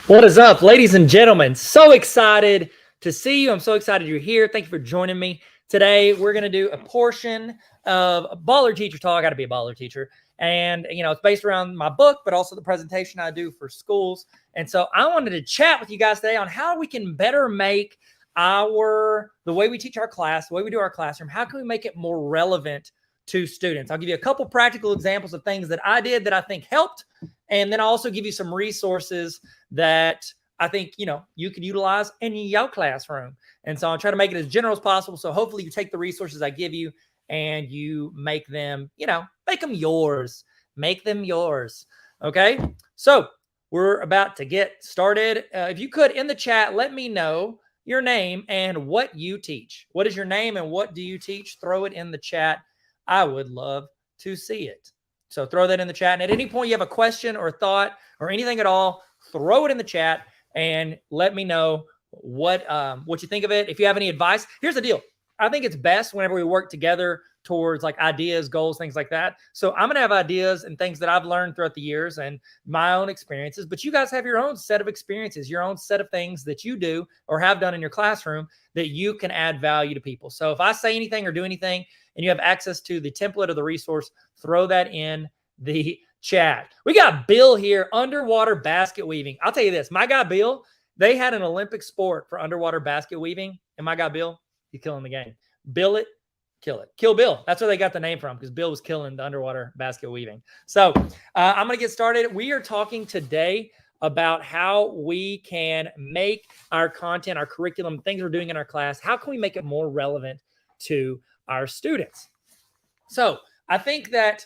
What is up, ladies and gentlemen? So excited to see you. I'm so excited you're here. Thank you for joining me. Today, we're going to do a portion of a baller teacher talk. I got to be a baller teacher. And, it's based around my book, but also the presentation I do for schools. And so I wanted to chat with you guys today on how we can better make the way we teach our class, the way we do our classroom, how can we make it more relevant to students? I'll give you a couple practical examples of things that I did that I think helped. And then I'll also give you some resources that I think, you could utilize in your classroom. And so I'll try to make it as general as possible. So hopefully you take the resources I give you and you make them, make them yours. Make them yours. Okay. So we're about to get started. If you could, in the chat, let me know your name and what you teach. What is your name and what do you teach? Throw it in the chat. I would love to see it. So throw that in the chat. And at any point you have a question or thought or anything at all, throw it in the chat and let me know what you think of it. If you have any advice, here's the deal. I think it's best whenever we work together towards like ideas, goals, things like that. So I'm going to have ideas and things that I've learned throughout the years and my own experiences, but you guys have your own set of experiences, your own set of things that you do or have done in your classroom that you can add value to people. So if I say anything or do anything and you have access to the template or the resource, throw that in the chat. We got Bill here, underwater basket weaving. I'll tell you this, my guy Bill, they had an Olympic sport for underwater basket weaving, and my guy Bill, he's killing the game. Bill it, kill it. Kill Bill. That's where they got the name from, because Bill was killing the underwater basket weaving. So I'm going to get started. We are talking today about how we can make our content, our curriculum, things we're doing in our class, how can we make it more relevant to our students? So I think that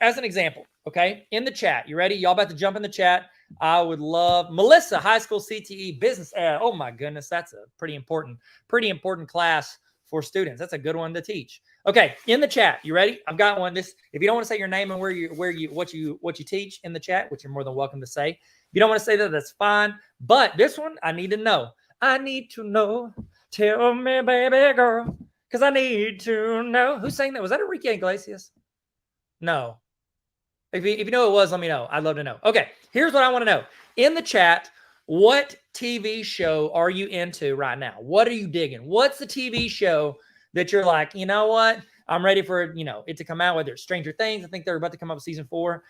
as an example, okay, in the chat, you ready? Y'all about to jump in the chat? I would love Melissa, high school CTE business. Oh my goodness, that's a pretty important class for students. That's a good one to teach. Okay, in the chat, you ready? I've got one. If you don't want to say your name and what you teach in the chat, which you're more than welcome to say. If you don't want to say that, that's fine. But this one, I need to know. I need to know. Tell me, baby girl, because I need to know. Who sang that? Was that Enrique Iglesias? No. If you know who it was, let me know. I'd love to know. Okay, here's what I want to know. In the chat, what TV show are you into right now? What are you digging? What's the TV show that you're like, you know what? I'm ready for, it to come out, whether it's Stranger Things. I think they're about to come out with season 4.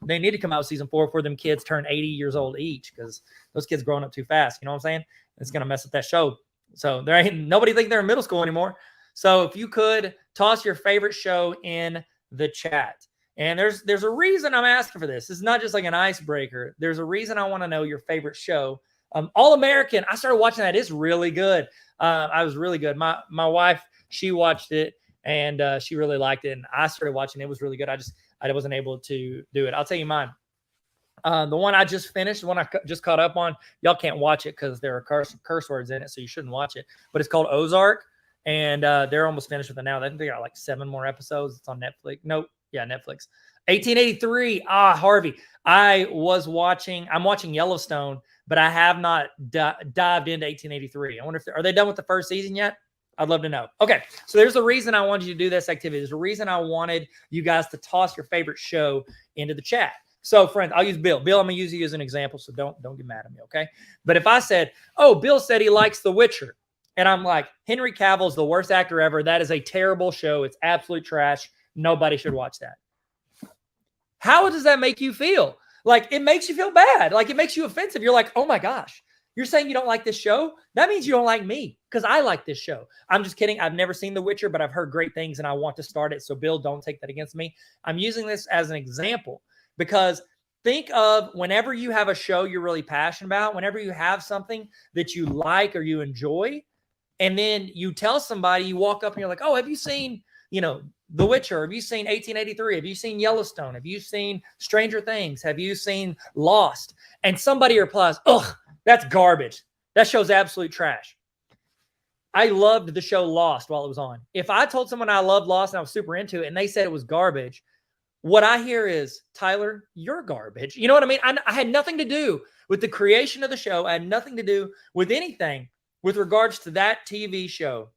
They need to come out with season 4 before them kids turn 80 years old each, because those kids growing up too fast. You know what I'm saying? It's going to mess up that show. So there ain't nobody think they're in middle school anymore. So if you could toss your favorite show in the chat. And there's a reason I'm asking for this. It's not just like an icebreaker. There's a reason I want to know your favorite show. All American. I started watching that. It's really good. I was really good. My wife, she watched it and she really liked it. And I started watching it. It was really good. I wasn't able to do it. I'll tell you mine. The one I just finished, the one I just caught up on. Y'all can't watch it because there are curse words in it, so you shouldn't watch it. But it's called Ozark, and they're almost finished with it now. I think they got like 7 more episodes. It's on Netflix. Nope. Yeah, Netflix. 1883. Harvey. I'm watching Yellowstone, but I have not dived into 1883. I wonder are they done with the first season yet? I'd love to know. Okay, so there's a reason I wanted you to do this activity. There's a reason I wanted you guys to toss your favorite show into the chat. So, friends, I'll use Bill. Bill, I'm going to use you as an example, so don't get mad at me, okay? But if I said, Bill said he likes The Witcher, and I'm like, Henry Cavill's the worst actor ever. That is a terrible show. It's absolute trash. Nobody should watch that. How does that make you feel? Like, it makes you feel bad. Like, it makes you offensive. You're like, oh my gosh, you're saying you don't like this show? That means you don't like me, because I like this show. I'm just kidding. I've never seen The Witcher, but I've heard great things and I want to start it. So Bill, don't take that against me. I'm using this as an example because think of whenever you have a show you're really passionate about, whenever you have something that you like or you enjoy, and then you tell somebody, you walk up and you're like, have you seen, The Witcher? Have you seen 1883? Have you seen Yellowstone? Have you seen Stranger Things? Have you seen Lost? And somebody replies, that's garbage. That show's absolute trash. I loved the show Lost while it was on. If I told someone I loved Lost and I was super into it and they said it was garbage, what I hear is, Tyler, you're garbage. You know what I mean? I had nothing to do with the creation of the show. I had nothing to do with anything with regards to that TV show.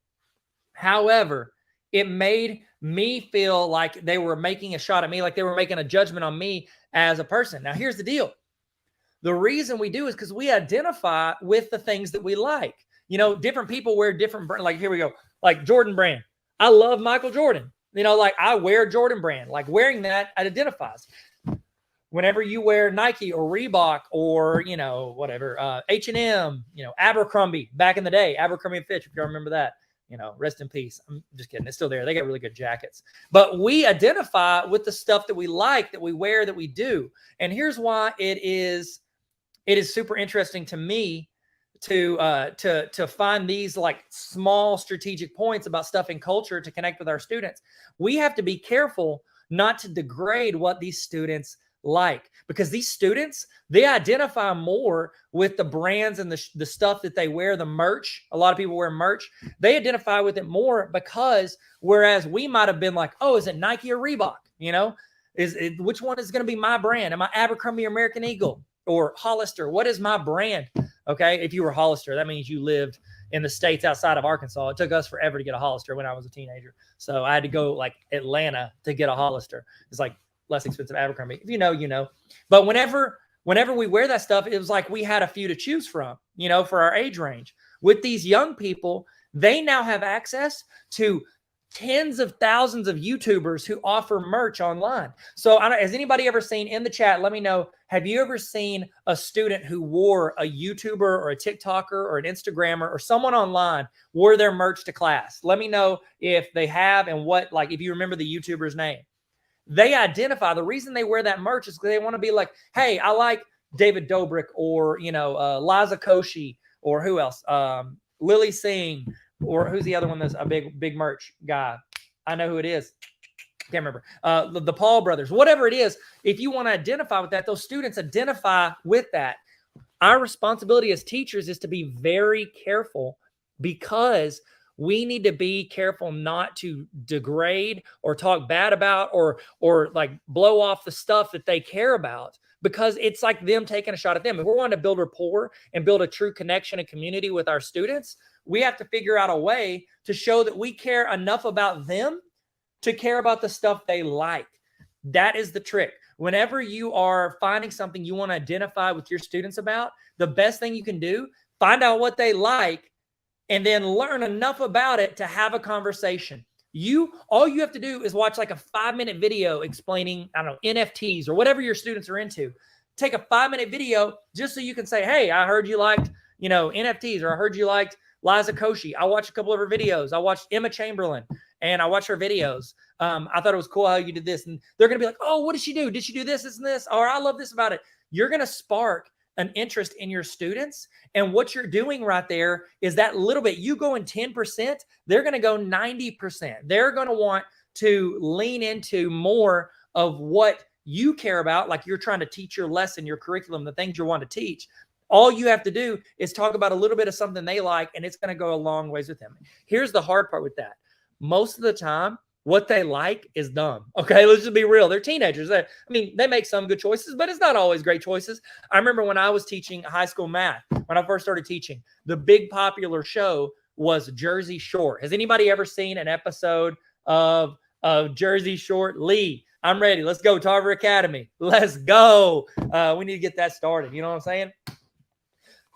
However, it made me feel like they were making a shot at me, like they were making a judgment on me as a person. Now, here's the deal. The reason we do is because we identify with the things that we like. You know, different people wear different, like here we go, like Jordan brand. I love Michael Jordan. You know, like I wear Jordan brand, like wearing that identifies. Whenever you wear Nike or Reebok or, you know, whatever, H&M, you know, Abercrombie back in the day, Abercrombie and Fitch, if you remember that, you know, rest in peace. I'm just kidding. It's still there. They got really good jackets. But we identify with the stuff that we like, that we wear, that we do. And here's why it is super interesting to me to find these like small strategic points about stuff in culture to connect with our students. We have to be careful not to degrade what these students like, because these students, they identify more with the brands and the stuff that they wear, the merch. A lot of people wear merch. They identify with it more because whereas we might have been like, oh, is it Nike or Reebok? You know, which one is going to be my brand? Am I Abercrombie or American Eagle or Hollister? What is my brand? Okay. If you were Hollister, that means you lived in the states outside of Arkansas. It took us forever to get a Hollister when I was a teenager. So I had to go like Atlanta to get a Hollister. It's like less expensive Abercrombie. If you know, you know. But whenever we wear that stuff, it was like we had a few to choose from, you know, for our age range. With these young people, they now have access to tens of thousands of YouTubers who offer merch online. So has anybody ever seen, in the chat, let me know, have you ever seen a student who wore a YouTuber or a TikToker or an Instagrammer or someone online wore their merch to class? Let me know if they have and what, like, if you remember the YouTuber's name. They identify, the reason they wear that merch is because they want to be like, hey, I like David Dobrik or, you know, Liza Koshy or who else? Lily Singh, or who's the other one that's a big merch guy? I know who it is. Can't remember. The Paul brothers, whatever it is. If you want to identify with that, those students identify with that. Our responsibility as teachers is to be very careful, because we need to be careful not to degrade or talk bad about or like blow off the stuff that they care about, because it's like them taking a shot at them. If we're wanting to build rapport and build a true connection and community with our students, we have to figure out a way to show that we care enough about them to care about the stuff they like. That is the trick. Whenever you are finding something you want to identify with your students about, the best thing you can do, find out what they like, and then learn enough about it to have a conversation. All you have to do is watch like a 5-minute video explaining, I don't know, NFTs or whatever your students are into. Take a 5-minute video just so you can say, hey, I heard you liked, you know, NFTs, or I heard you liked Liza Koshy. I watched a couple of her videos. I watched Emma Chamberlain and I watched her videos. I thought it was cool how you did this. And they're going to be like, oh, what did she do? Did she do this, this, and this? Or I love this about it. You're going to spark an interest in your students. And what you're doing right there is that little bit. You go in 10%, they're going to go 90%. They're going to want to lean into more of what you care about, like you're trying to teach your lesson, your curriculum, the things you want to teach. All you have to do is talk about a little bit of something they like, and it's going to go a long ways with them. Here's the hard part with that. Most of the time, what they like is dumb. Okay, let's just be real. They're teenagers. They make some good choices, but it's not always great choices. I remember when I was teaching high school math, when I first started teaching, the big popular show was Jersey Shore. Has anybody ever seen an episode of Jersey Shore? Lee, I'm ready. Let's go. Tarver Academy. Let's go. We need to get that started. You know what I'm saying?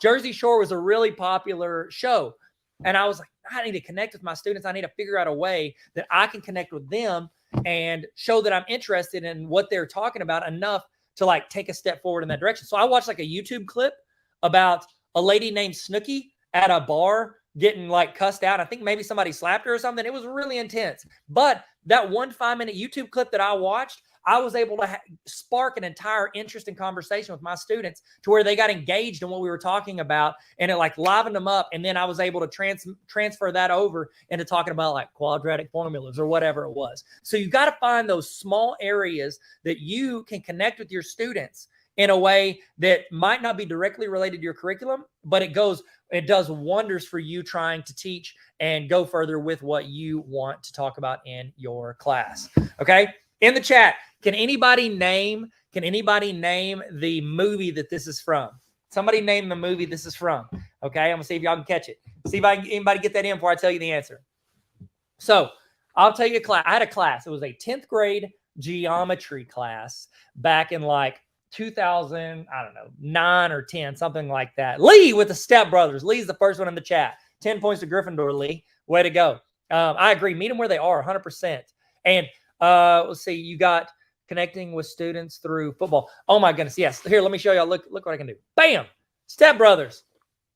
Jersey Shore was a really popular show. And I was like, I need to connect with my students. I need to figure out a way that I can connect with them and show that I'm interested in what they're talking about enough to like take a step forward in that direction. So I watched like a YouTube clip about a lady named Snooki at a bar getting like cussed out. I think maybe somebody slapped her or something. It was really intense. But that 5-minute YouTube clip that I watched, I was able to spark an entire interesting conversation with my students to where they got engaged in what we were talking about, and it like livened them up. And then I was able to transfer that over into talking about like quadratic formulas or whatever it was. So you got to find those small areas that you can connect with your students in a way that might not be directly related to your curriculum, but it does wonders for you trying to teach and go further with what you want to talk about in your class. Okay. In the chat, can anybody name the movie that this is from? Somebody name the movie this is from. Okay, I'm gonna see if y'all can catch it. See if anybody get that in before I tell you the answer. So I'll tell you a class. I had a class. It was a 10th grade geometry class back in like 2000, I don't know, 9 or 10, something like that. Lee with the Step Brothers. Lee's the first one in the chat. 10 points to Gryffindor, Lee. Way to go. I agree. Meet them where they are, 100%. And let's see, you got connecting with students through football. Oh my goodness, yes. Here, let me show y'all. Look what I can do. Bam! Step Brothers.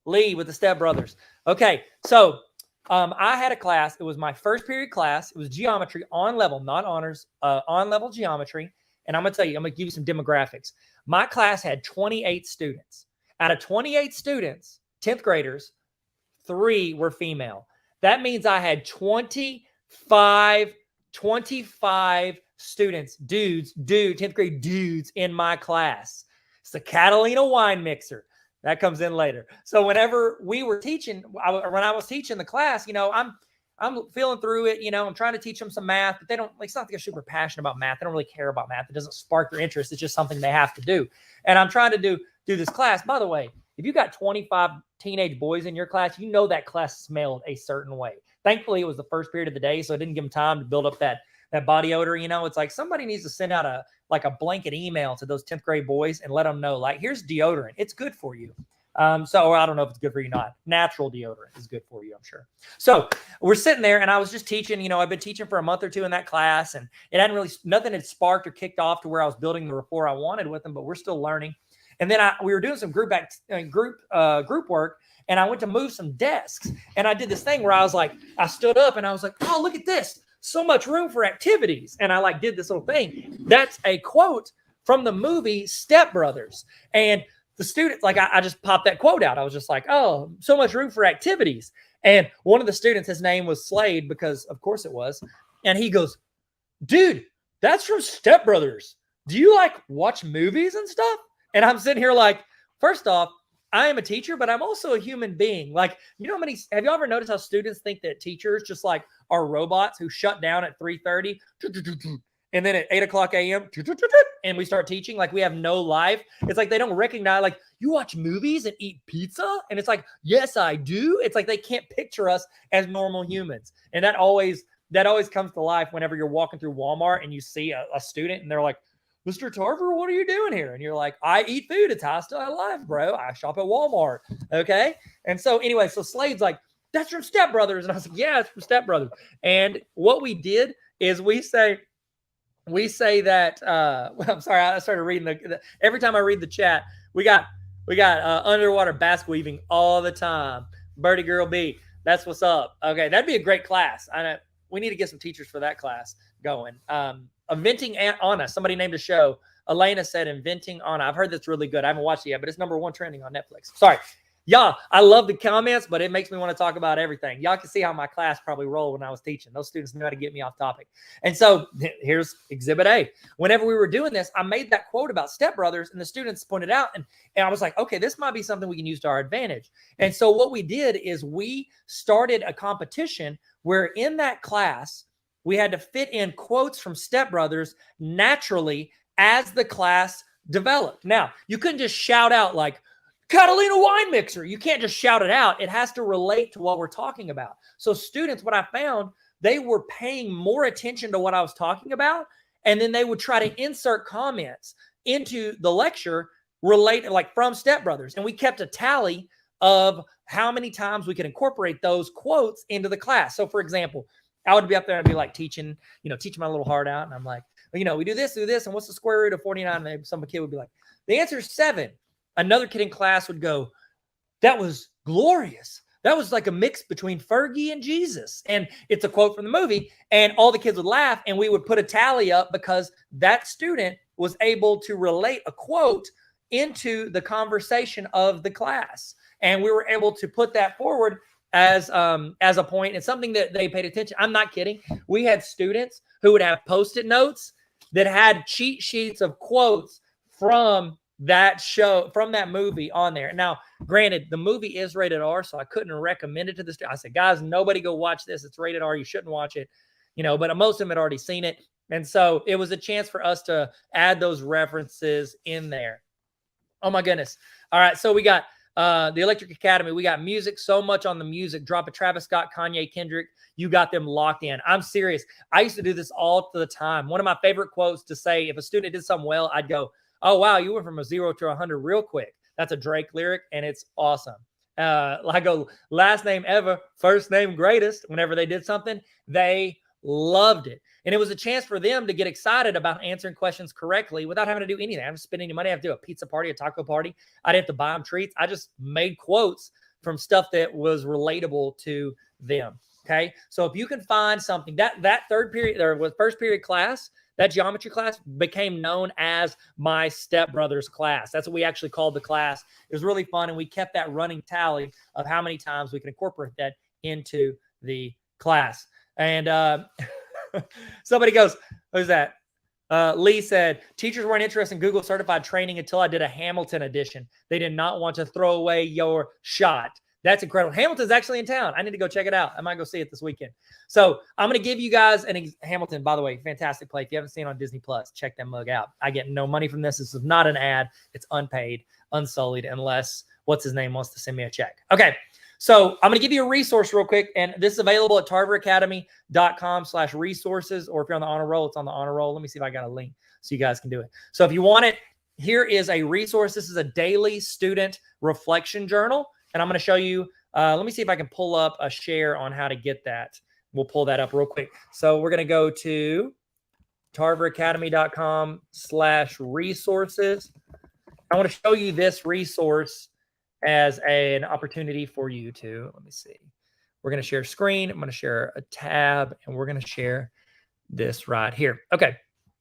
Lee with the Step Brothers. Okay, so I had a class. It was my first period class. It was geometry on level, not honors, on level geometry. And I'm going to tell you, I'm going to give you some demographics. My class had 28 students. Out of 28 students, 10th graders, 3 were female. That means I had 25 students, 10th grade dudes in my class. It's the Catalina wine mixer. That comes in later. So whenever we were teaching, when I was teaching the class, I'm feeling through it. I'm trying to teach them some math, but they don't, it's not like they're super passionate about math. They don't really care about math. It doesn't spark their interest. It's just something they have to do. And I'm trying to do this class. By the way, if you got 25 teenage boys in your class, that class smelled a certain way. Thankfully, it was the first period of the day, so I didn't give them time to build up that body odor. It's like somebody needs to send out a blanket email to those 10th grade boys and let them know, like, here's deodorant. It's good for you. So I don't know if it's good for you or not. Natural deodorant is good for you, I'm sure. So we're sitting there and I was just teaching, I've been teaching for a month or two in that class, and it hadn't really, nothing had sparked or kicked off to where I was building the rapport I wanted with them, but we're still learning. And then we were doing some group work, and I went to move some desks, and I did this thing where I stood up and I was like, oh, look at this. So much room for activities. And I did this little thing. That's a quote from the movie Step Brothers. And the students, I just popped that quote out. I was just like, oh, so much room for activities. And one of the students, his name was Slade, because of course it was. And he goes, dude, that's from Step Brothers. Do you watch movies and stuff? And I'm sitting here first off, I am a teacher, but I'm also a human being. Have you ever noticed how students think that teachers just are robots who shut down at 3:30 and then at 8:00 a.m. and we start teaching we have no life? It's they don't recognize, you watch movies and eat pizza? And it's yes, I do. It's they can't picture us as normal humans. And that always comes to life whenever you're walking through Walmart and you see a student and they're like, Mr. Tarver, what are you doing here? And you're like, I eat food. It's hostile life, bro. I shop at Walmart. Okay. And so anyway, so Slade's like, that's from Step Brothers. And I was like, yeah, it's from Step Brothers. And what we did is we say that, I'm sorry, I started reading every time I read the chat, we got underwater basket weaving all the time. Birdie Girl B, that's what's up. Okay. That'd be a great class. I know we need to get some teachers for that class going. Inventing Anna. Somebody named a show. Elena said Inventing Anna. I've heard that's really good. I haven't watched it yet, but it's #1 trending on Netflix. Sorry. Y'all, I love the comments, but it makes me want to talk about everything. Y'all can see how my class probably rolled when I was teaching. Those students knew how to get me off topic. And so here's Exhibit A. Whenever we were doing this, I made that quote about Step Brothers, and the students pointed out, and I was like, okay, this might be something we can use to our advantage. And so what we did is we started a competition where in that class, we had to fit in quotes from Step Brothers naturally as the class developed. Now, you couldn't just shout out Catalina wine mixer. You can't just shout it out. It has to relate to what we're talking about. So students, what I found, they were paying more attention to what I was talking about, and then they would try to insert comments into the lecture related, from Step Brothers. And we kept a tally of how many times we could incorporate those quotes into the class. So for example, I would be up there and be teaching my little heart out. And I'm like, we do this. And what's the square root of 49? And some kid would be like, the answer is 7. Another kid in class would go, that was glorious. That was like a mix between Fergie and Jesus. And it's a quote from the movie. And all the kids would laugh, and we would put a tally up because that student was able to relate a quote into the conversation of the class. And we were able to put that forward as a point and something that they paid attention. I'm not kidding. We had students who would have Post-it notes that had cheat sheets of quotes from that show, from that movie on there. Now, granted, the movie is rated R, so I couldn't recommend it to the students. I said, guys, nobody go watch this. It's rated R. You shouldn't watch it. But most of them had already seen it. And so it was a chance for us to add those references in there. Oh my goodness. All right. So we got the Electric Academy. We got music, so much on the music. Drop a Travis Scott, Kanye, Kendrick. You got them locked in. I'm serious. I used to do this all the time. One of my favorite quotes to say, if a student did something well, I'd go, Oh, wow, you went from a 0 to 100 real quick. That's a Drake lyric, and it's awesome. I go, last name ever, first name greatest. Whenever they did something, they loved it. And it was a chance for them to get excited about answering questions correctly without having to do anything. I didn't spend any money. I have to do a pizza party, a taco party. I didn't have to buy them treats. I just made quotes from stuff that was relatable to them. Okay. So if you can find something that third period or was first period class, that geometry class became known as my stepbrother's class. That's what we actually called the class. It was really fun. And we kept that running tally of how many times we can incorporate that into the class. And somebody goes, who's that? Lee said, teachers weren't interested in Google certified training until I did a Hamilton edition. They did not want to throw away your shot. That's incredible. Hamilton's actually in town. I need to go check it out. I might go see it this weekend. So I'm going to give you guys Hamilton, by the way, fantastic play. If you haven't seen it on Disney Plus, check that mug out. I get no money from this. This is not an ad. It's unpaid, unsullied, unless what's his name wants to send me a check. Okay. So I'm going to give you a resource real quick, and this is available at tarveracademy.com/resources, or if you're on the honor roll, it's on the honor roll. Let me see if I got a link so you guys can do it. So if you want it, here is a resource. This is a daily student reflection journal, and I'm going to show you. Let me see if I can pull up a share on how to get that. We'll pull that up real quick. So we're going to go to tarveracademy.com/resources. I want to show you this resource as an opportunity for you to, let me see. We're going to share screen. I'm going to share a tab, and we're going to share this right here. Okay.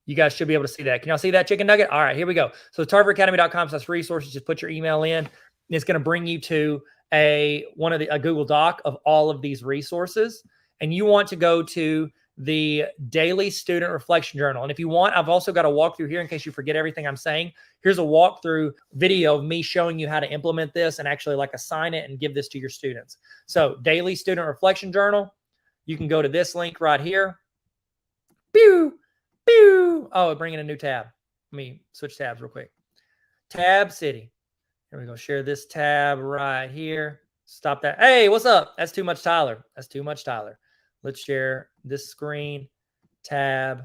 You guys should be able to see that. Can y'all see that chicken nugget? All right, here we go. So tarveracademy.com/resources, just put your email in. It's going to bring you to a Google Doc of all of these resources. And you want to go to the daily student reflection journal. And if you want, I've also got a walkthrough here in case you forget everything I'm saying. Here's a walkthrough video of me showing you how to implement this and actually like assign it and give this to your students. So daily student reflection journal, you can go to this link right here. Pew, pew. Oh, bring in a new tab. Let me switch tabs real quick. Tab City. Here we go. Share this tab right here. Stop that. Hey, what's up? That's too much, Tyler. That's too much, Tyler. Let's share this screen, tab,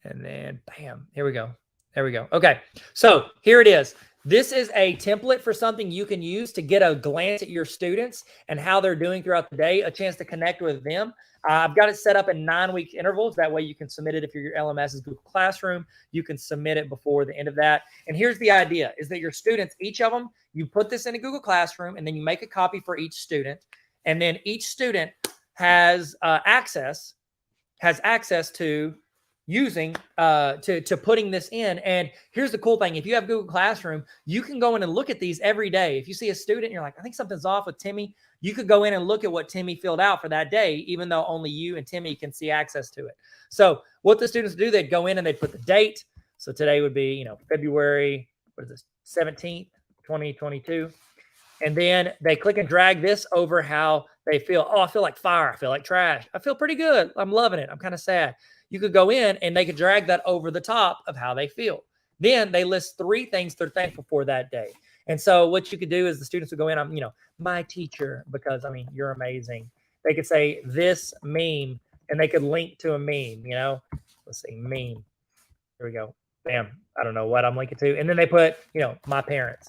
and then bam, here we go. There we go. Okay, so here it is. This is a template for something you can use to get a glance at your students and how they're doing throughout the day, a chance to connect with them. I've got it set up in 9-week intervals. That way you can submit it if your LMS is Google Classroom. You can submit it before the end of that. And here's the idea, is that your students, each of them, you put this in a Google Classroom, and then you make a copy for each student. And then each student has access to using to putting this in. And here's the cool thing. If you have Google Classroom, you can go in and look at these every day. If you see a student and you're like, I think something's off with Timmy, you could go in and look at what Timmy filled out for that day, even though only you and Timmy can see access to it. So what the students do, they'd go in and they'd put the date. So today would be, February, 17th, 2022. And then they click and drag this over how they feel. Oh, I feel like fire. I feel like trash. I feel pretty good. I'm loving it. I'm kind of sad. You could go in and they could drag that over the top of how they feel. Then they list 3 things they're thankful for that day. And so what you could do is the students would go in, my teacher, because, you're amazing. They could say this meme, and they could link to a meme, Let's see, meme. Here we go. Bam. I don't know what I'm linking to. And then they put, my parents.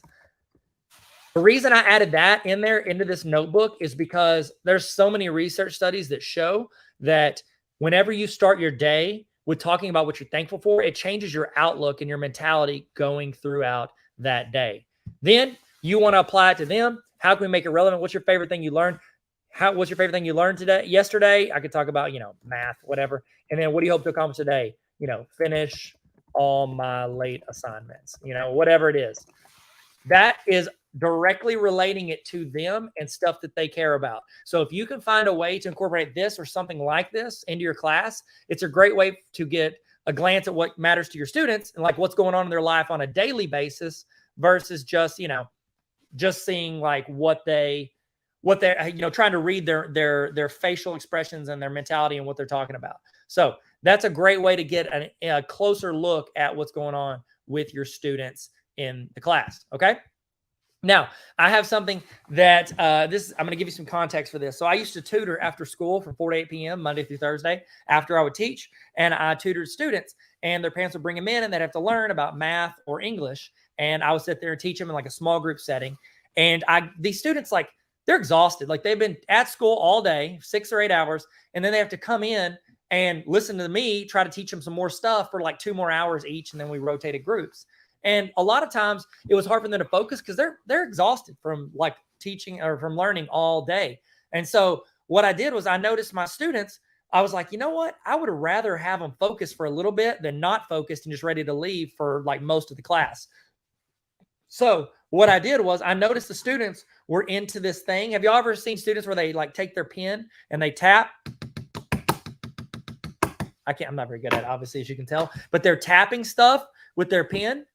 The reason I added that in there into this notebook is because there's so many research studies that show that whenever you start your day with talking about what you're thankful for, it changes your outlook and your mentality going throughout that day. Then you want to apply it to them. How can we make it relevant? What's your favorite thing you learned? What's your favorite thing you learned yesterday? I could talk about, math, whatever. And then what do you hope to accomplish today? Finish all my late assignments, whatever it is. That is directly relating it to them and stuff that they care about. So if you can find a way to incorporate this or something like this into your class, it's a great way to get a glance at what matters to your students and like what's going on in their life on a daily basis versus just, just seeing like what they're, trying to read their facial expressions and their mentality and what they're talking about. So that's a great way to get a closer look at what's going on with your students in the class. Okay. Now, I have something that I'm going to give you some context for this. So I used to tutor after school from 4 to 8 p.m. Monday through Thursday after I would teach, and I tutored students. and their parents would bring them in and they'd have to learn about math or English. And I would sit there and teach them in like a small group setting. And these students, like, they're exhausted. Like, they've been at school all day, 6 or 8 hours, and then they have to come in and listen to me try to teach them some more stuff for like 2 more hours each. And then we rotated groups. And a lot of times it was hard for them to focus because they're exhausted from like teaching or from learning all day. And so what I did was I noticed my students, I was like, you know what? I would rather have them focus for a little bit than not focused and just ready to leave for like most of the class. So what I did was I noticed the students were into this thing. Have y'all ever seen students where they like take their pen and they tap? I'm not very good at it, obviously, as you can tell, but they're tapping stuff with their pen.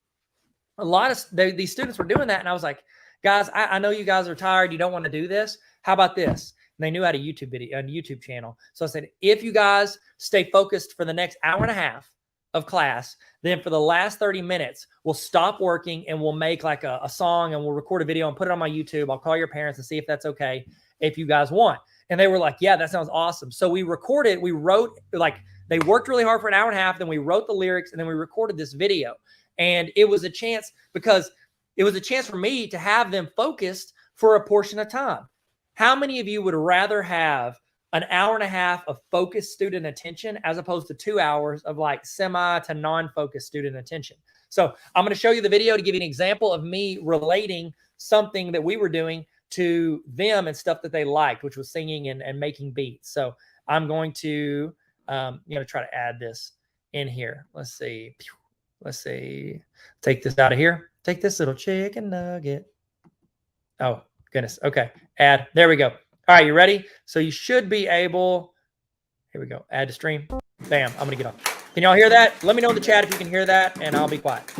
A lot of these students were doing that. And I was like, guys, I know you guys are tired. You don't want to do this. How about this? And they knew how to YouTube video on YouTube channel. So I said, if you guys stay focused for the next hour and a half of class, then for the last 30 minutes, we'll stop working and we'll make like a song and we'll record a video and put it on my YouTube. I'll call your parents and see if that's okay if you guys want. And they were like, yeah, that sounds awesome. So we recorded, we wrote, like, they worked really hard for an hour and a half. Then we wrote the lyrics and then we recorded this video. And it was a chance because it was a chance for me to have them focused for a portion of time. How many of you would rather have an hour and a half of focused student attention as opposed to 2 hours of like semi to non-focused student attention? So I'm going to show you the video to give you an example of me relating something that we were doing to them and stuff that they liked, which was singing and making beats. So I'm going to, try to add this in here. Let's see. Take this out of here. Take this little chicken nugget. Oh, goodness. Okay. Add. There we go. All right. You ready? So you should be able. Here we go. Add to stream. Bam. I'm going to get on. Can y'all hear that? Let me know in the chat if you can hear that, and I'll be quiet.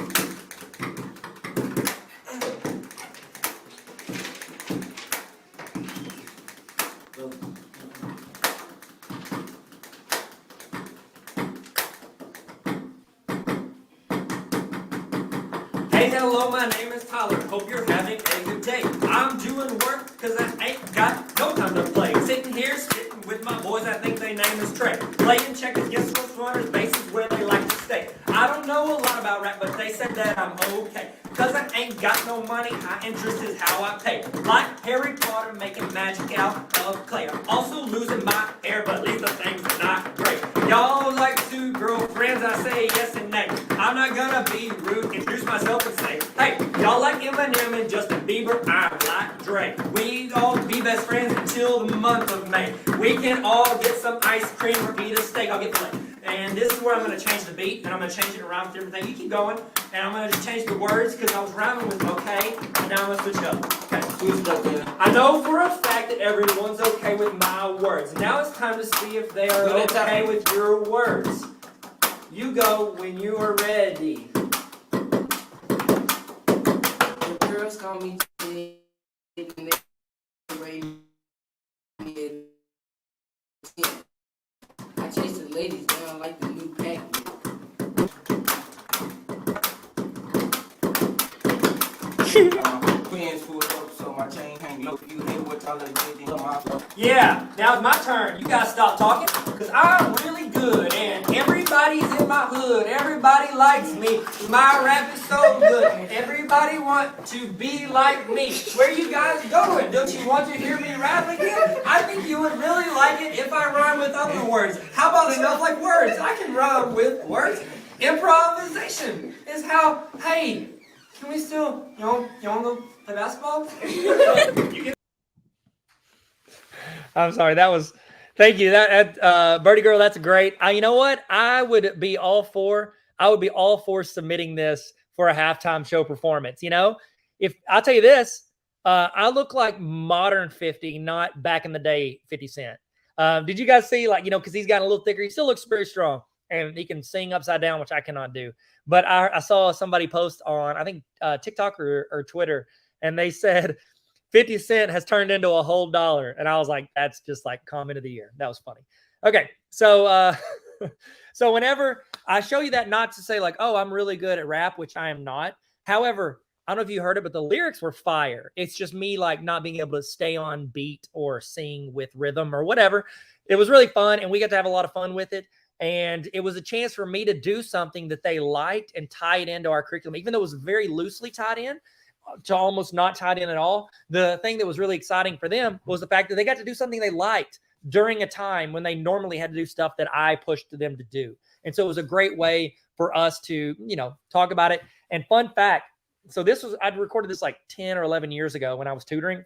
Hey, hello, my name is Tyler. Hope you're having a good day. I'm doing work because I ain't got no time to play. Sitting here, spitting with my boys, I think they name is Trey. Playing checkers, guess what's runners, bases where they like to stay. I don't know a lot about rap, but they said that I'm okay. Cause I ain't got no money, my interest is how I pay. Like Harry Potter making magic out of clay. I'm also losing my hair, but at least the things are not great. Y'all like 2 girlfriends, I say yes and nay. I'm not gonna be rude, introduce myself and say, hey, y'all like Eminem and Justin Bieber, I like Dre. We all be best friends until the month of May. We can all get some ice cream or eat a steak, I'll get filet. And this is where I'm going to change the beat, and I'm going to change it around with different things. You keep going, and I'm going to change the words because I was rhyming with okay, and now I'm going to switch up. Okay. I know for a fact that everyone's okay with my words. Now it's time to see if they are okay with your words. You go when you are ready. The girls call me I chase the ladies down like the new pack. Yeah, now it's my turn. You guys stop talking because I'm really good and everybody's in my hood. Everybody likes me. My rap is so good. Everybody want to be like me. Where you guys going? Don't you want to hear me rap again? I think you would really like it if I rhyme with other words. How about stuff like words? I can rhyme with words. Improvisation is how, hey, can we still, you want to go play basketball? I'm sorry. Thank you. Birdie Girl, that's great. You know what? I would be all for submitting this for a halftime show performance. You know, if I'll tell you this, I look like modern 50, not back in the day 50 Cent. Did you guys see, like, because he's gotten a little thicker, he still looks very strong and he can sing upside down, which I cannot do. But I saw somebody post on, I think, TikTok or Twitter, and they said 50 Cent has turned into a whole dollar. And I was like, that's just like comment of the year. That was funny. Okay. So, so whenever I show you that, not to say like, oh, I'm really good at rap, which I am not. However, I don't know if you heard it, but the lyrics were fire. It's just me like not being able to stay on beat or sing with rhythm or whatever. It was really fun. And we got to have a lot of fun with it. And it was a chance for me to do something that they liked and tie it into our curriculum, even though it was very loosely tied in to almost not tied in at all. The thing that was really exciting for them was the fact that they got to do something they liked during a time when they normally had to do stuff that I pushed them to do. And so it was a great way for us to, talk about it. And fun fact, so I'd recorded this like 10 or 11 years ago when I was tutoring.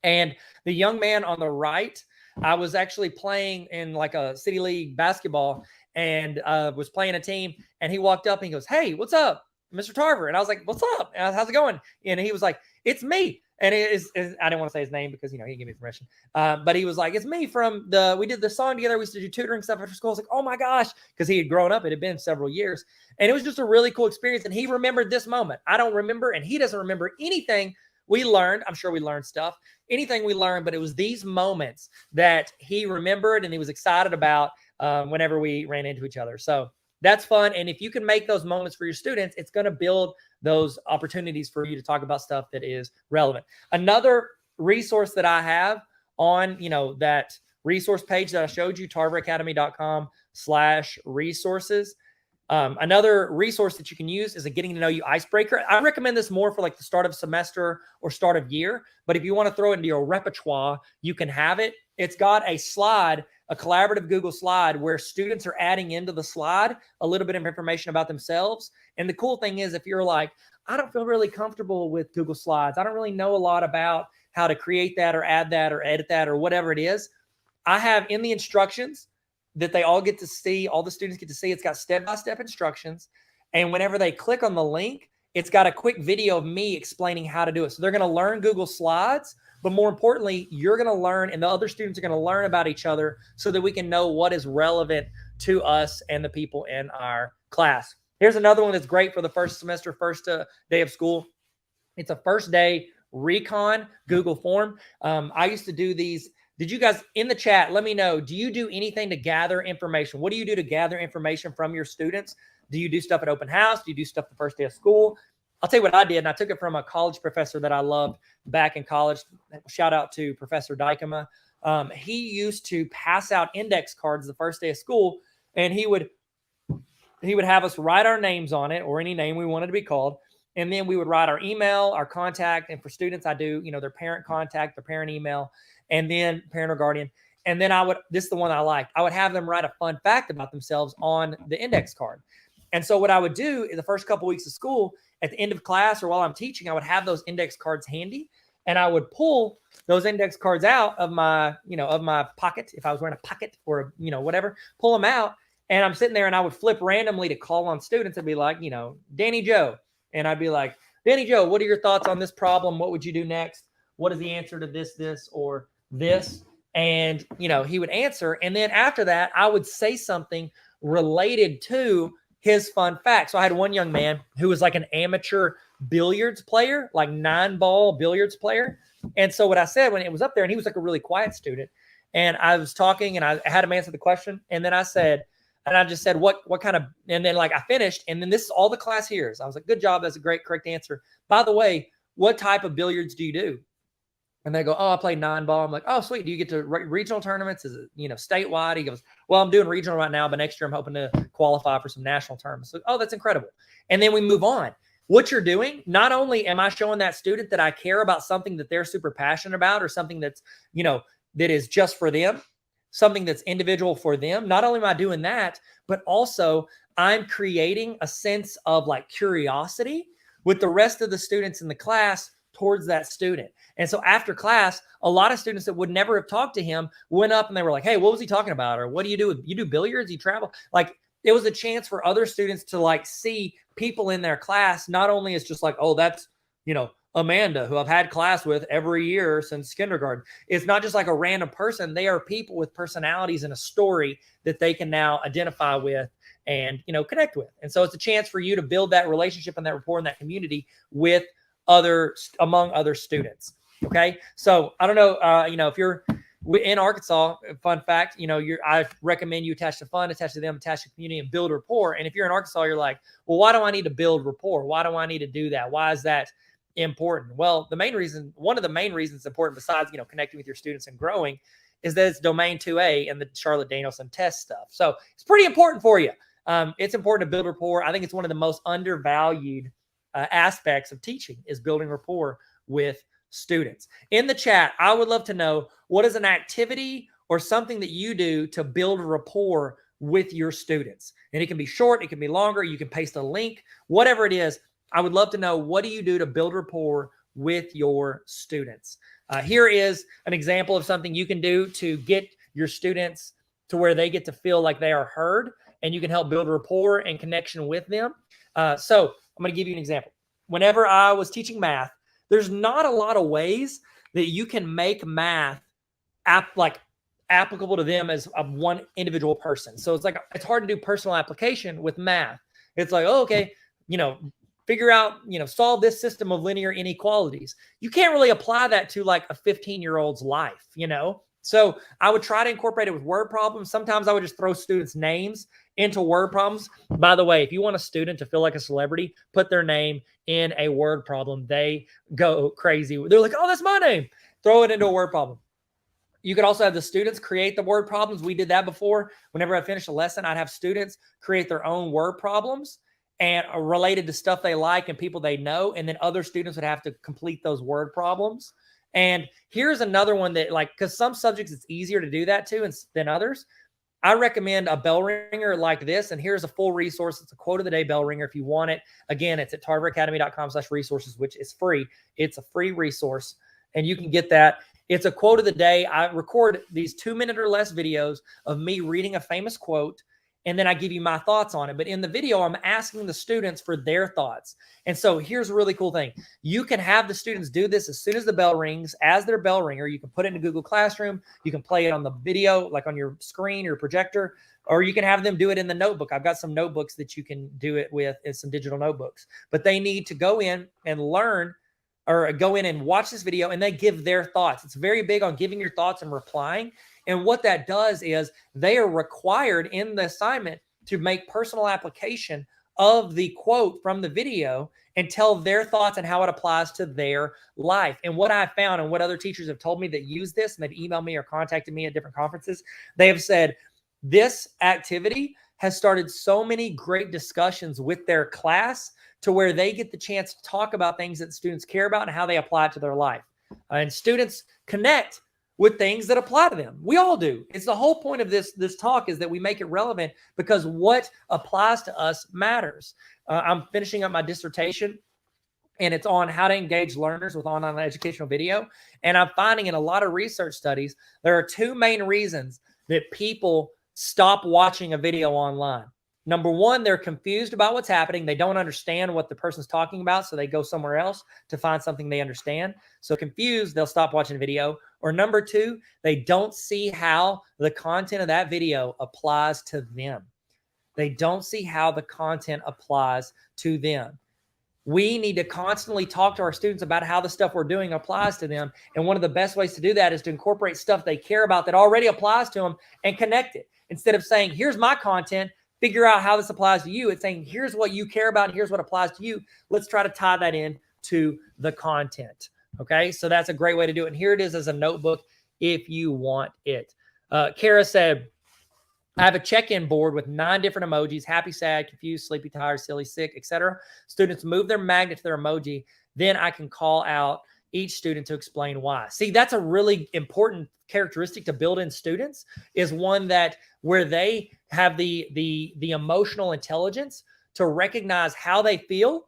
And the young man on the right, I was actually playing in like a city league basketball and was playing a team. And he walked up and he goes, "Hey, what's up, Mr. Tarver?" And I was like, "What's up? How's it going?" And he was like, "It's me." And I didn't want to say his name because, he didn't give me permission. But he was like, "It's me from we did the song together. We used to do tutoring stuff after school." I was like, "Oh my gosh." Because he had grown up. It had been several years. And it was just a really cool experience. And he remembered this moment. I don't remember. And he doesn't remember anything we learned. I'm sure we learned stuff, anything we learned, but it was these moments that he remembered and he was excited about whenever we ran into each other. So that's fun. And if you can make those moments for your students, it's going to build those opportunities for you to talk about stuff that is relevant. Another resource that I have on, that resource page that I showed you, tarveracademy.com/resources. Another resource that you can use is a getting to know you icebreaker. I recommend this more for like the start of semester or start of year, but if you want to throw it into your repertoire, you can have it. It's got a slide, a collaborative Google slide where students are adding into the slide a little bit of information about themselves. And the cool thing is, if you're like, "I don't feel really comfortable with Google Slides, I don't really know a lot about how to create that or add that or edit that or whatever it is," I have in the instructions that they all get to see, all the students get to see, it's got step-by-step instructions. And whenever they click on the link, it's got a quick video of me explaining how to do it. So they're going to learn Google Slides, but more importantly, you're going to learn and the other students are going to learn about each other so that we can know what is relevant to us and the people in our class. Here's another one that's great for the first semester, first day of school. It's a first day RECON Google form. I used to do these. Did you guys in the chat, let me know, do you do anything to gather information? What do you do to gather information from your students? Do you do stuff at open house? Do you do stuff the first day of school? I'll tell you what I did, and I took it from a college professor that I loved back in college. Shout out to Professor Dykema. He used to pass out index cards the first day of school, and he would have us write our names on it, or any name we wanted to be called. And then we would write our email, our contact. And for students, I do, their parent contact, their parent email, and then parent or guardian. And then this is the one I liked. I would have them write a fun fact about themselves on the index card. And so what I would do in the first couple weeks of school, at the end of class or while I'm teaching, I would have those index cards handy. And I would pull those index cards out of my pocket. If I was wearing a pocket or, whatever, pull them out. And I'm sitting there and I would flip randomly to call on students and be like, Danny Joe. And I'd be like, "Danny Joe, what are your thoughts on this problem? What would you do next? What is the answer to this, or this?" And, he would answer. And then after that, I would say something related to his fun fact. So I had one young man who was like an amateur billiards player, like 9-ball billiards player. And so what I said when it was up there, and he was like a really quiet student, and I was talking and I had him answer the question. And then I just said, what kind of, and then like I finished, and then this is all the class hears. I was like, "Good job. That's a great, correct answer. By the way, what type of billiards do you do?" And they go, "Oh, I play 9-ball. I'm like, "Oh, sweet. Do you get to regional tournaments? Is it, statewide?" He goes, "Well, I'm doing regional right now, but next year I'm hoping to qualify for some national tournaments." So, "Oh, that's incredible." And then we move on. What you're doing, not only am I showing that student that I care about something that they're super passionate about, or something that's, that is just for them, something that's individual for them. Not only am I doing that, but also I'm creating a sense of like curiosity with the rest of the students in the class towards that student. And so after class, a lot of students that would never have talked to him went up and they were like, "Hey, what was he talking about?" Or, "What do? You do billiards? You travel?" Like, it was a chance for other students to like see people in their class, not only as just like, "Oh, that's, Amanda, who I've had class with every year since kindergarten." It's not just like a random person. They are people with personalities and a story that they can now identify with and, connect with. And so it's a chance for you to build that relationship and that rapport and that community with among other students. Okay. So I don't know, if you're in Arkansas, fun fact, I recommend you attach to fun, attach to them, attach to community, and build rapport. And if you're in Arkansas, you're like, "Well, why do I need to build rapport? Why do I need to do that? Why is that important?" Well, one of the main reasons it's important, besides, connecting with your students and growing, is that it's domain 2A and the Charlotte Danielson test stuff. So it's pretty important for you. It's important to build rapport. I think it's one of the most undervalued aspects of teaching is building rapport with students. In the chat, I would love to know, what is an activity or something that you do to build rapport with your students? And it can be short, it can be longer, you can paste a link, whatever it is. I would love to know, what do you do to build rapport with your students? Here is an example of something you can do to get your students to where they get to feel like they are heard, and you can help build rapport and connection with them. So I'm going to give you an example. Whenever I was teaching math, there's not a lot of ways that you can make math applicable to them as one individual person. So it's hard to do personal application with math. It's like, oh, okay, figure out, solve this system of linear inequalities. You can't really apply that to like a 15-year-old's life, So I would try to incorporate it with word problems. Sometimes I would just throw students' names into word problems. By the way, if you want a student to feel like a celebrity, put their name in a word problem. They go crazy. They're like, oh, that's my name. Throw it into a word problem. You could also have the students create the word problems. We did that before. Whenever I finished a lesson, I'd have students create their own word problems and related to stuff they like and people they know. And then other students would have to complete those word problems. And here's another one that, because some subjects it's easier to do that to than others. I recommend a bell ringer like this. And here's a full resource. It's a quote of the day bell ringer if you want it. Again, it's at tarveracademy.com/resources, which is free. It's a free resource and you can get that. It's a quote of the day. I record these 2-minute or less videos of me reading a famous quote, and then I give you my thoughts on it. But in the video, I'm asking the students for their thoughts. And so here's a really cool thing. You can have the students do this as soon as the bell rings, as their bell ringer. You can put it in Google Classroom. You can play it on the video, like on your screen or projector, or you can have them do it in the notebook. I've got some notebooks that you can do it with, and some digital notebooks. But they need to go in and learn, or go in and watch this video, and they give their thoughts. It's very big on giving your thoughts and replying. And what that does is they are required in the assignment to make personal application of the quote from the video and tell their thoughts and how it applies to their life. And what I found, and what other teachers have told me that use this, and they've emailed me or contacted me at different conferences, they have said this activity has started so many great discussions with their class to where they get the chance to talk about things that students care about and how they apply it to their life. And students connect with things that apply to them. We all do. It's the whole point of this talk, is that we make it relevant, because what applies to us matters. I'm finishing up my dissertation, and it's on how to engage learners with online educational video. And I'm finding in a lot of research studies, there are 2 main reasons that people stop watching a video online. Number one, they're confused about what's happening. They don't understand what the person's talking about, so they go somewhere else to find something they understand. So confused, they'll stop watching the video. Or number 2, they don't see how the content of that video applies to them. They don't see how the content applies to them. We need to constantly talk to our students about how the stuff we're doing applies to them. And one of the best ways to do that is to incorporate stuff they care about that already applies to them and connect it. Instead of saying, here's my content, figure out how this applies to you. It's saying, here's what you care about, and here's what applies to you. Let's try to tie that in to the content. Okay, so that's a great way to do it. And here it is as a notebook if you want it. Kara said, I have a check-in board with 9 different emojis: happy, sad, confused, sleepy, tired, silly, sick, etc. Students move their magnet to their emoji. Then I can call out each student to explain why. See, that's a really important characteristic to build in students, is one that where they have the emotional intelligence to recognize how they feel,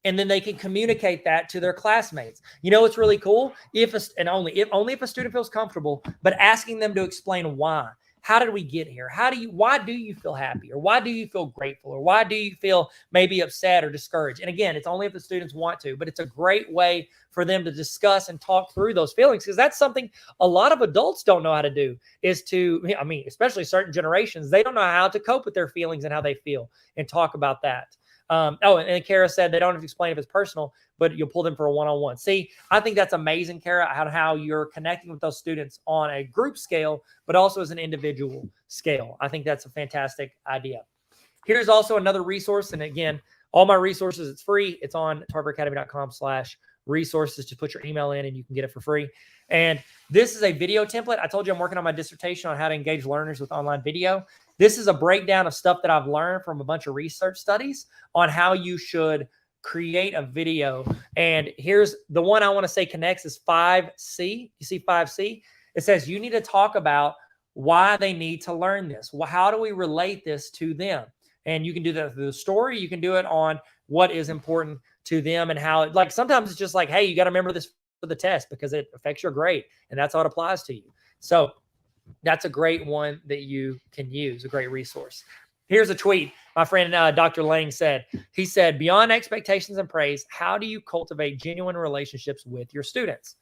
and then they can communicate that to their classmates. It's really cool if only if a student feels comfortable, but asking them to explain why. How did we get here? Why do you feel happy? Or why do you feel grateful? Or why do you feel maybe upset or discouraged? And again, it's only if the students want to, but it's a great way for them to discuss and talk through those feelings, because that's something a lot of adults don't know how to do, especially certain generations, they don't know how to cope with their feelings and how they feel and talk about that. And Kara said they don't have to explain if it's personal, but you'll pull them for a one-on-one. See, I think that's amazing, Kara, how you're connecting with those students on a group scale, but also as an individual scale. I think that's a fantastic idea. Here's also another resource. And again, all my resources, it's free. It's on tarveracademy.com/resources. resources. Just put your email in and you can get it for free. And this is a video template. I told you I'm working on my dissertation on how to engage learners with online video. This is a breakdown of stuff that I've learned from a bunch of research studies on how you should create a video. And here's the one I want to say connects is 5C. You see 5C? It says you need to talk about why they need to learn this. Well, how do we relate this to them? And you can do that through the story. You can do it on what is important to them and how, like, sometimes it's just like, hey, you got to remember this for the test because it affects your grade, and that's how it applies to you. So that's a great one that you can use, a great resource. Here's a tweet my friend Dr. Lang said. He said, beyond expectations and praise, how do you cultivate genuine relationships with your students?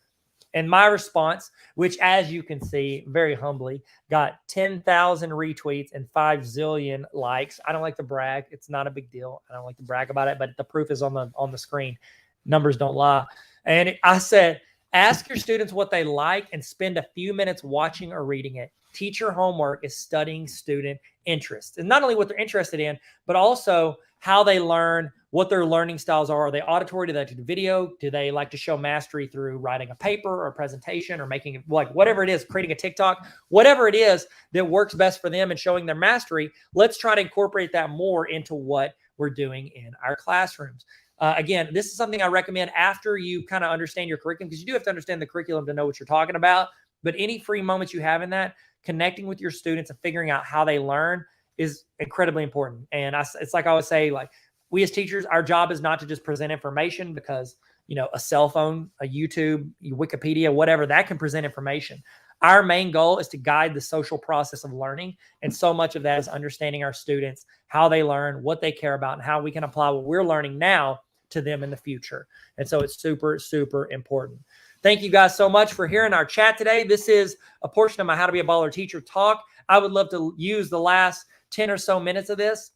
And my response, which as you can see, very humbly, got 10,000 retweets and 5 zillion likes. I don't like to brag. It's not a big deal. I don't like to brag about it, but the proof is on the screen. Numbers don't lie. And I said, ask your students what they like and spend a few minutes watching or reading it. Teacher homework is studying student interests. And not only what they're interested in, but also how they learn, what their learning styles are. Are they auditory? Do they like to do video? Do they like to show mastery through writing a paper or a presentation or making it, like, whatever it is, creating a TikTok, whatever it is that works best for them and showing their mastery? Let's try to incorporate that more into what we're doing in our classrooms. Again, this is something I recommend after you kind of understand your curriculum, because you do have to understand the curriculum to know what you're talking about. But any free moments you have in that, connecting with your students and figuring out how they learn is incredibly important. And it's like I always say, like, we as teachers, our job is not to just present information because, you know, a cell phone, a YouTube, Wikipedia, whatever, that can present information. Our main goal is to guide the social process of learning. And so much of that is understanding our students, how they learn, what they care about, and how we can apply what we're learning now to them in the future. And so it's super, super important. Thank you guys so much for hearing our chat today. This is a portion of my How to Be a Baller Teacher talk. I would love to use the last 10 or so minutes of this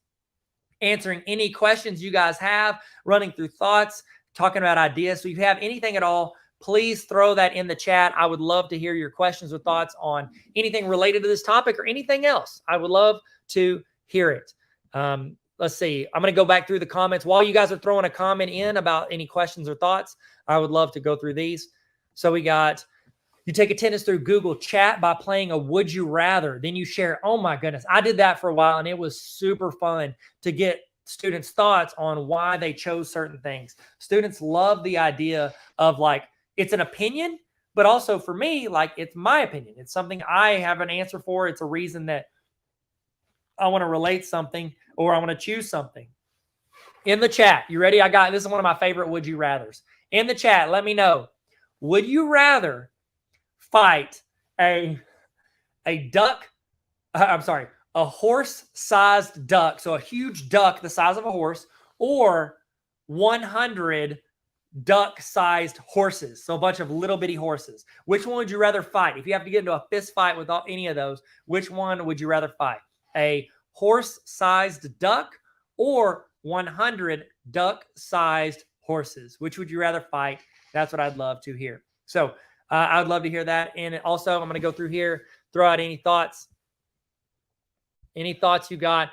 answering any questions you guys have, running through thoughts, talking about ideas. So if you have anything at all, please throw that in the chat. I would love to hear your questions or thoughts on anything related to this topic or anything else. I would love to hear it. Let's see. I'm going to go back through the comments. While you guys are throwing a comment in about any questions or thoughts, I would love to go through these. So we got, you take attendance through Google Chat by playing a Would You Rather. Then you share. Oh my goodness. I did that for a while and it was super fun to get students' thoughts on why they chose certain things. Students love the idea of, like, it's an opinion, but also for me, like, it's my opinion. It's something I have an answer for. It's a reason that I want to relate something or I want to choose something. In the chat, you ready? This is one of my favorite Would You Rathers. In the chat, let me know. Would you rather fight a horse-sized duck, so a huge duck the size of a horse, or 100 duck-sized horses, so a bunch of little bitty horses? Which one would you rather fight? If you have to get into a fist fight with any of those, which one would you rather fight? A horse-sized duck or 100 duck-sized horses? Which would you rather fight? That's what I'd love to hear. So I would love to hear that. And also, I'm going to go through here, throw out any thoughts. Any thoughts you got?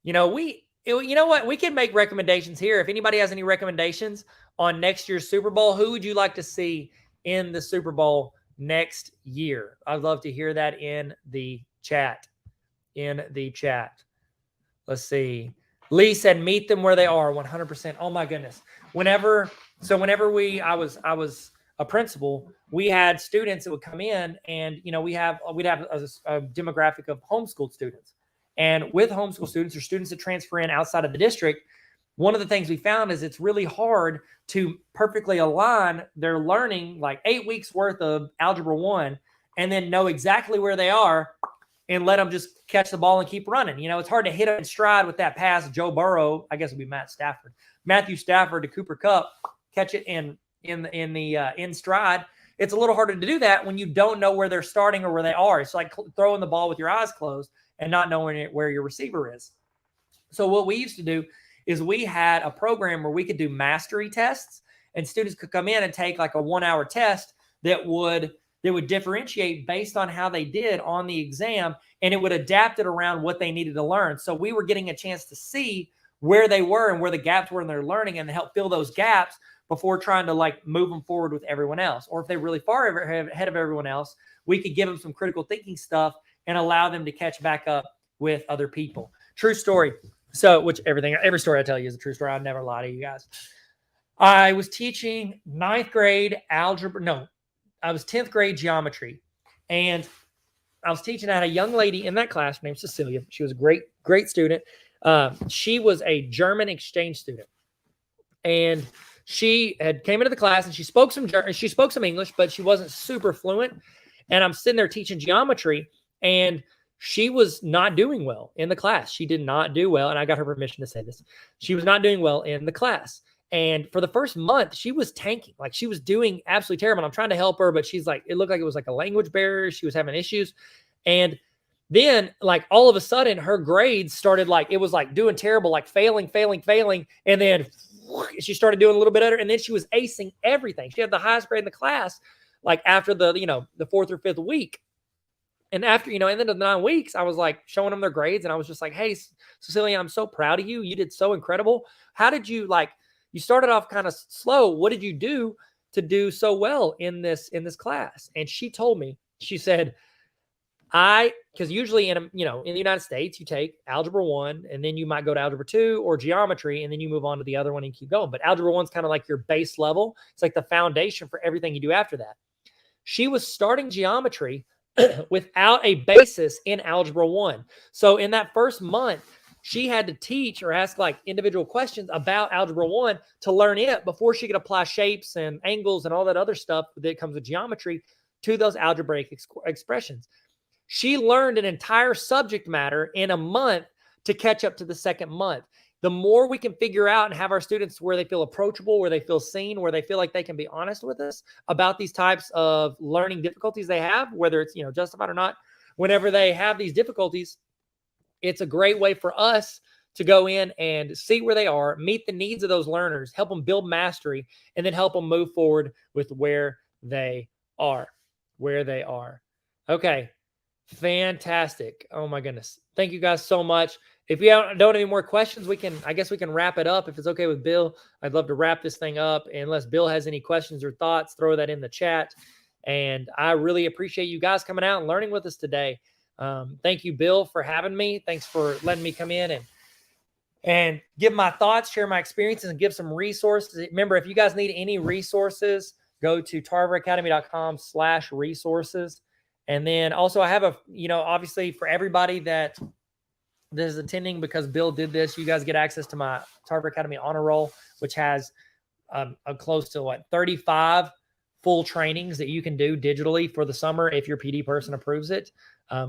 You know what? We can make recommendations here. If anybody has any recommendations on next year's Super Bowl, who would you like to see in the Super Bowl next year? I'd love to hear that in the chat. Let's see. Lee said, meet them where they are. 100%. Oh my goodness. Whenever I was a principal, we had students that would come in, and we'd have a demographic of homeschooled students. And with homeschool students or students that transfer in outside of the district, one of the things we found is it's really hard to perfectly align their learning, like 8 weeks worth of Algebra 1, and then know exactly where they are and let them just catch the ball and keep running. It's hard to hit them in stride with that pass. Joe Burrow, I guess it'd be Matthew Stafford to Cooper Kupp, catch it in stride. It's a little harder to do that when you don't know where they're starting or where they are. It's like throwing the ball with your eyes closed and not knowing where your receiver is. So what we used to do is we had a program where we could do mastery tests, and students could come in and take like a 1-hour test that would differentiate based on how they did on the exam, and it would adapt it around what they needed to learn. So we were getting a chance to see where they were and where the gaps were in their learning and to help fill those gaps before trying to like move them forward with everyone else. Or if they're really far ahead of everyone else, we could give them some critical thinking stuff and allow them to catch back up with other people. True story. So, every story I tell you is a true story. I'd never lie to you guys. I was teaching 9th grade algebra. No, I was 10th grade geometry. And I was teaching. I had a young lady in that class named Cecilia. She was a great, great student. She was a German exchange student. And she had came into the class and she spoke some German, she spoke some English, but she wasn't super fluent. And I'm sitting there teaching geometry, and she was not doing well in the class. She did not do well. And I got her permission to say this. She was not doing well in the class. And for the first month, she was tanking. Like, she was doing absolutely terrible. And I'm trying to help her, but she's like, it looked like it was like a language barrier. She was having issues. And then, like, all of a sudden, her grades started, like, it was like doing terrible, like failing. And then she started doing a little bit better. And then she was acing everything. She had the highest grade in the class, like after the 4th or 5th week. And after, and then the 9 weeks, I was like showing them their grades. And I was just like, hey, Cecilia, I'm so proud of you. You did so incredible. How did you you started off kind of slow. What did you do to do so well in this class? And she told me, she said, because usually in the United States, you take Algebra 1 and then you might go to Algebra 2 or geometry, and then you move on to the other one and keep going. But Algebra 1 is kind of like your base level. It's like the foundation for everything you do after that. She was starting geometry without a basis in Algebra 1. So in that first month, she had to teach or ask like individual questions about Algebra 1 to learn it before she could apply shapes and angles and all that other stuff that comes with geometry to those algebraic expressions. She learned an entire subject matter in a month to catch up to the second month. The more we can figure out and have our students where they feel approachable, where they feel seen, where they feel like they can be honest with us about these types of learning difficulties they have, whether it's justified or not, whenever they have these difficulties, it's a great way for us to go in and see where they are, meet the needs of those learners, help them build mastery, and then help them move forward with where they are. Okay. Fantastic. Oh my goodness. Thank you guys so much. If you don't have any more questions, I guess we can wrap it up. If it's okay with Bill, I'd love to wrap this thing up. Unless Bill has any questions or thoughts, throw that in the chat. And I really appreciate you guys coming out and learning with us today. Thank you, Bill, for having me. Thanks for letting me come in and give my thoughts, share my experiences, and give some resources. Remember, if you guys need any resources, go to tarveracademy.com/resources. And then also I have obviously for everybody that is attending, because Bill did this, you guys get access to my Tarver Academy Honor Roll, which has a close to 35 full trainings that you can do digitally for the summer if your PD person approves it.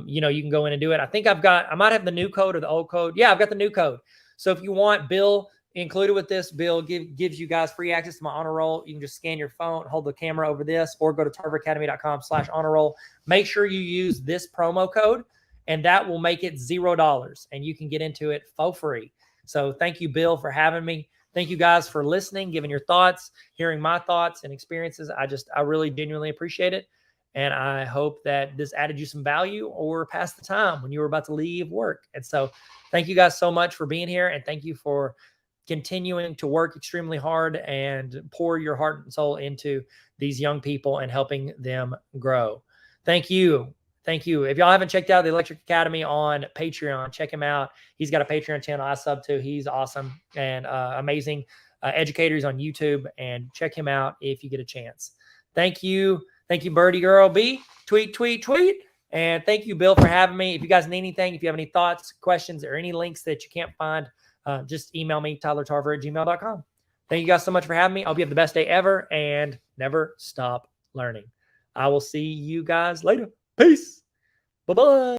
You can go in and do it. I think I might have the new code or the old code. Yeah, I've got the new code. So if you want Bill included with this, Bill gives you guys free access to my honor roll. You can just scan your phone, hold the camera over this, or go to tarveracademy.com/honor roll. Make sure you use this promo code, and that will make it $0, and you can get into it for free. So thank you, Bill, for having me. Thank you guys for listening, giving your thoughts, hearing my thoughts and experiences. I really genuinely appreciate it. And I hope that this added you some value or passed the time when you were about to leave work. And so thank you guys so much for being here. And thank you for continuing to work extremely hard and pour your heart and soul into these young people and helping them grow. Thank you. Thank you. If y'all haven't checked out the Electric Academy on Patreon, check him out. He's got a Patreon channel I sub to. He's awesome and amazing educators on YouTube, and check him out if you get a chance. Thank you. Thank you, Birdie Girl B. Tweet. And thank you, Bill, for having me. If you guys need anything, if you have any thoughts, questions, or any links that you can't find, just email me, tylertarver@gmail.com. Thank you guys so much for having me. I hope you have the best day ever and never stop learning. I will see you guys later. Peace. Bye-bye.